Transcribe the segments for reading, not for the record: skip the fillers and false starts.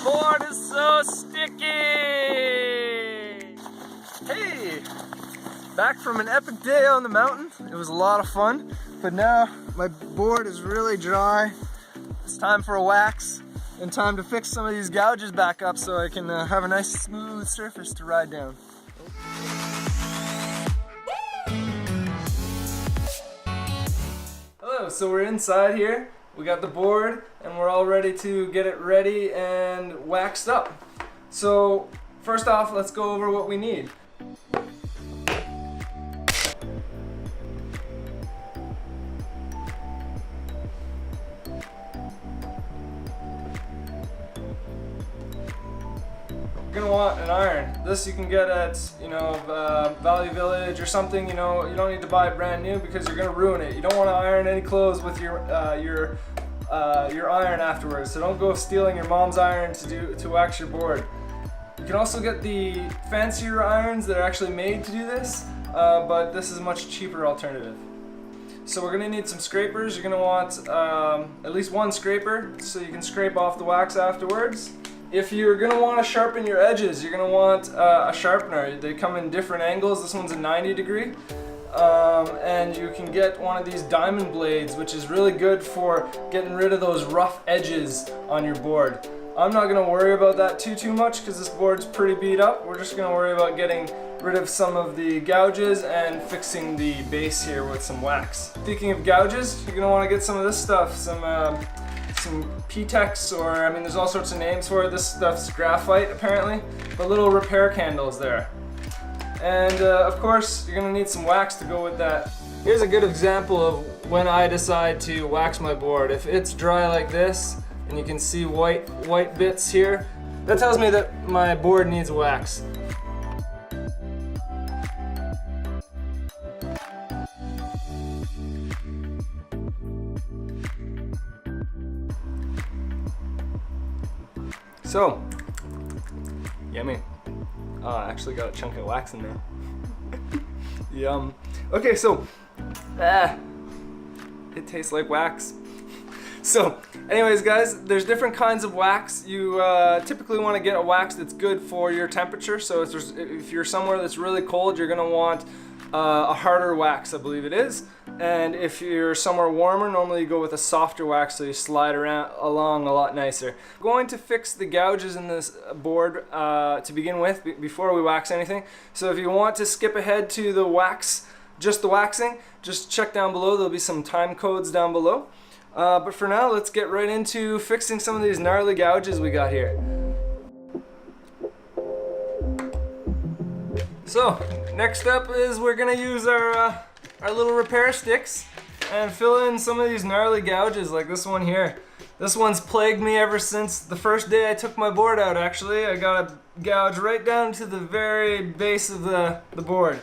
board is so sticky! Hey! Back from an epic day on the mountain. It was a lot of fun, but now my board is really dry. It's time for a wax and time to fix some of these gouges back up so I can have a nice smooth surface to ride down. Hello, so we're inside here. We got the board and we're all ready to get it ready and waxed up. So first off, let's go over what we need. You're gonna want an iron. This you can get at, Value Village or something. You don't need to buy it brand new because you're gonna ruin it. You don't want to iron any clothes with your iron afterwards. So don't go stealing your mom's iron to wax your board. You can also get the fancier irons that are actually made to do this, but this is a much cheaper alternative. So we're gonna need some scrapers. You're gonna want at least one scraper so you can scrape off the wax afterwards. If you're going to want to sharpen your edges, you're going to want a sharpener. They come in different angles. This one's a 90 degree. And you can get one of these diamond blades, which is really good for getting rid of those rough edges on your board. I'm not going to worry about that too much because this board's pretty beat up. We're just going to worry about getting rid of some of the gouges and fixing the base here with some wax. Speaking of gouges, you're going to want to get some of this stuff, some P-Tex, or there's all sorts of names for it. This stuff's graphite apparently, but little repair candles there. And of course, you're gonna need some wax to go with that. Here's a good example of when I decide to wax my board. If it's dry like this, and you can see white bits here, that tells me that my board needs wax. So, yummy. Oh, I actually got a chunk of wax in there. Yum. Okay, so, it tastes like wax. So, anyways guys, there's different kinds of wax. You typically want to get a wax that's good for your temperature. So if you're somewhere that's really cold, you're going to want a harder wax, I believe it is. And if you're somewhere warmer, normally you go with a softer wax so you slide along a lot nicer. I'm going to fix the gouges in this board to begin with before we wax anything. So if you want to skip ahead to the wax, just the waxing, just check down below. There'll be some time codes down below. But for now, let's get right into fixing some of these gnarly gouges we got here. So, next up is we're gonna use our little repair sticks and fill in some of these gnarly gouges like this one here. This one's plagued me ever since the first day I took my board out, actually. I got a gouge right down to the very base of the board.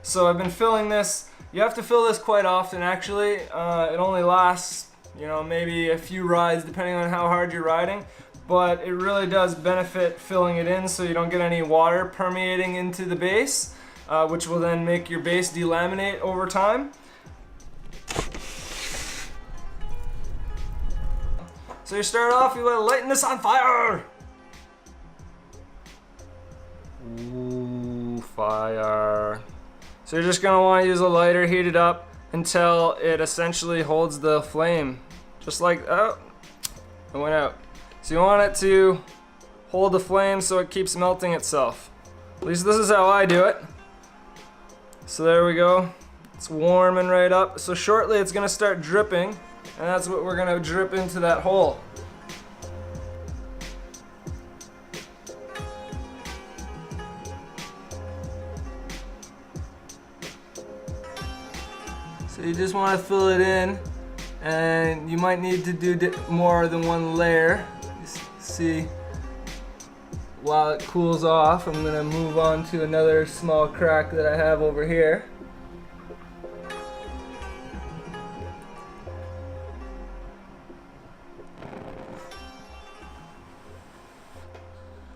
So I've been filling this. You have to fill this quite often, actually. It only lasts, maybe a few rides depending on how hard you're riding. But it really does benefit filling it in so you don't get any water permeating into the base, which will then make your base delaminate over time. So you start off, you want to lighten this on fire. Ooh, fire. So you're just gonna want to use a lighter, heat it up until it essentially holds the flame. Just like, oh, it went out. So you want it to hold the flame so it keeps melting itself. At least this is how I do it. So there we go. It's warming right up. So shortly it's gonna start dripping, and that's what we're gonna drip into that hole. So you just want to fill it in, and you might need to do more than one layer. See, while it cools off, I'm going to move on to another small crack that I have over here.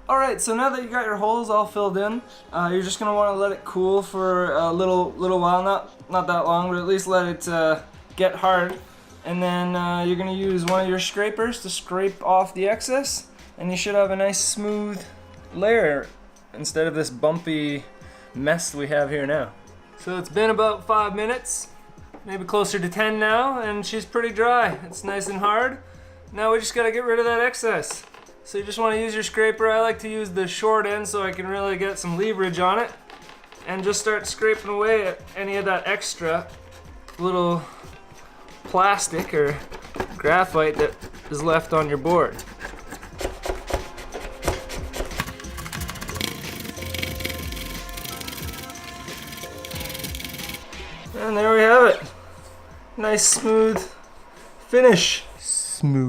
Alright, so now that you got your holes all filled in, you're just going to want to let it cool for a little while, not that long, but at least let it get hard. And then you're going to use one of your scrapers to scrape off the excess. and you should have a nice smooth layer instead of this bumpy mess we have here now. So it's been about 5 minutes, maybe closer to 10 now, and she's pretty dry. It's nice and hard. Now we just gotta get rid of that excess. So you just wanna use your scraper. I like to use the short end so I can really get some leverage on it, and just start scraping away at any of that extra little plastic or graphite that is left on your board. And there we have it. Nice smooth finish. Smooth.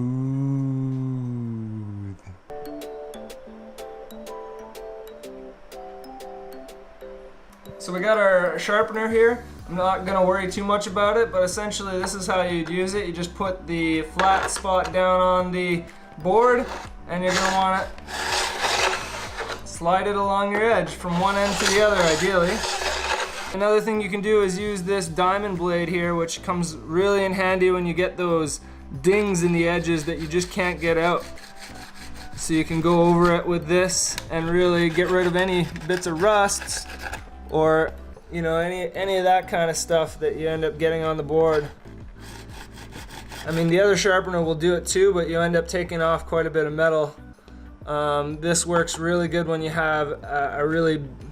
So we got our sharpener here. I'm not gonna worry too much about it, but essentially this is how you'd use it. You just put the flat spot down on the board, and you're gonna wanna slide it along your edge from one end to the other, ideally. Another thing you can do is use this diamond blade here, which comes really in handy when you get those dings in the edges that you just can't get out. So you can go over it with this and really get rid of any bits of rust or any of that kind of stuff that you end up getting on the board. I mean, the other sharpener will do it too, but you end up taking off quite a bit of metal. This works really good when you have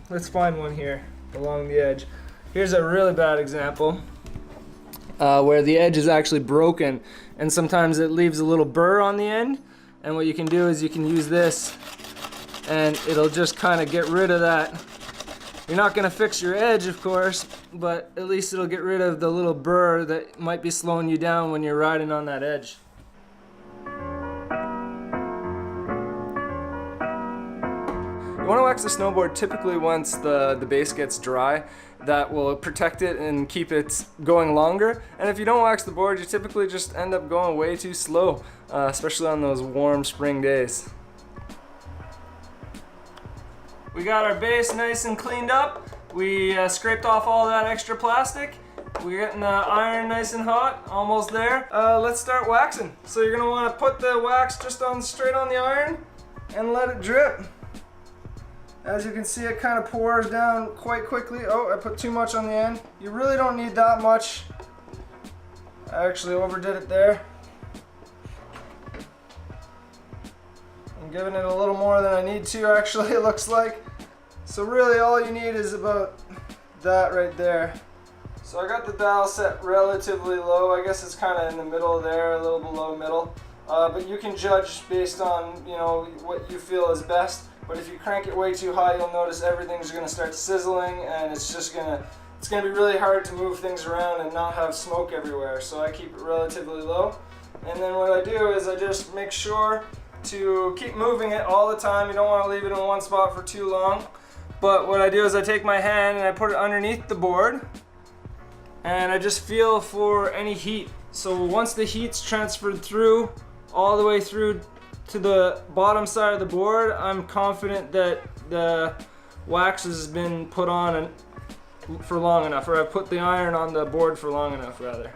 let's find one here along the edge. Here's a really bad example where the edge is actually broken, and sometimes it leaves a little burr on the end, and what you can do is you can use this and it'll just kind of get rid of that. You're not going to fix your edge, of course, but at least it'll get rid of the little burr that might be slowing you down when you're riding on that edge. You want to wax the snowboard typically once the base gets dry. That will protect it and keep it going longer. And if you don't wax the board, you typically just end up going way too slow, especially on those warm spring days. We got our base nice and cleaned up. We scraped off all that extra plastic. We're getting the iron nice and hot, almost there. Let's start waxing. So you're gonna wanna put the wax just straight on the iron and let it drip. As you can see, it kind of pours down quite quickly. Oh, I put too much on the end. You really don't need that much. I actually overdid it there. I'm giving it a little more than I need to, actually, it looks like. So really all you need is about that right there. So I got the dial set relatively low. I guess it's kind of in the middle there, a little below middle. But you can judge based on what you feel is best. But if you crank it way too high, you'll notice everything's going to start sizzling, and it's going to be really hard to move things around and not have smoke everywhere. So I keep it relatively low. And then what I do is I just make sure to keep moving it all the time. You don't want to leave it in one spot for too long. But what I do is I take my hand and I put it underneath the board, and I just feel for any heat. So once the heat's transferred through, all the way through to the bottom side of the board, I'm confident that the wax has been put on for long enough, or I've put the iron on the board for long enough, rather.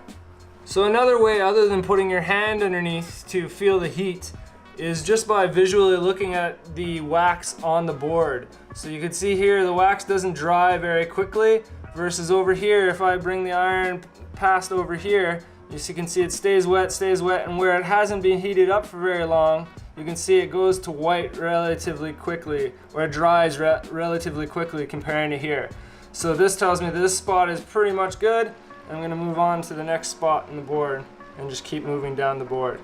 So another way other than putting your hand underneath to feel the heat is just by visually looking at the wax on the board. So you can see here the wax doesn't dry very quickly, versus over here, if I bring the iron past over here, you can see it stays wet, and where it hasn't been heated up for very long, you can see it goes to white relatively quickly, or it dries relatively quickly comparing to here. So this tells me this spot is pretty much good. I'm going to move on to the next spot in the board and just keep moving down the board.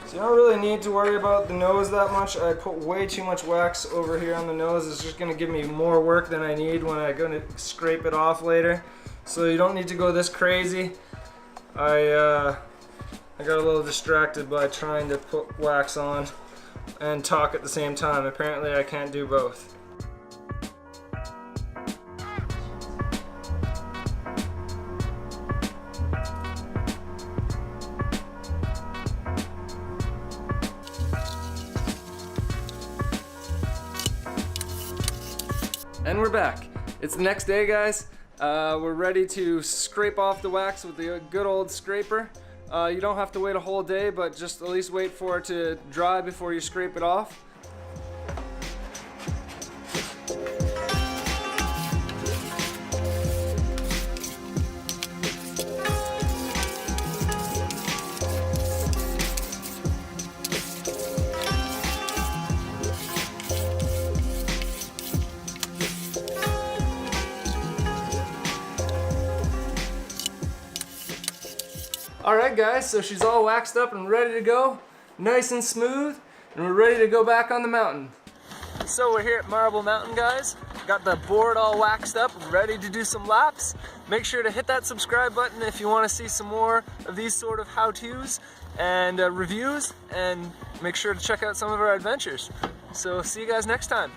So you don't really need to worry about the nose that much. I put way too much wax over here on the nose. It's just going to give me more work than I need when I'm going to scrape it off later. So you don't need to go this crazy. I got a little distracted by trying to put wax on and talk at the same time. Apparently I can't do both. And we're back. It's the next day, guys. We're ready to scrape off the wax with the good old scraper. You don't have to wait a whole day, but just at least wait for it to dry before you scrape it off. Alright guys, so she's all waxed up and ready to go, nice and smooth, and we're ready to go back on the mountain. So we're here at Marble Mountain, guys. Got the board all waxed up, ready to do some laps. Make sure to hit that subscribe button if you want to see some more of these sort of how-tos and reviews, and make sure to check out some of our adventures. So see you guys next time.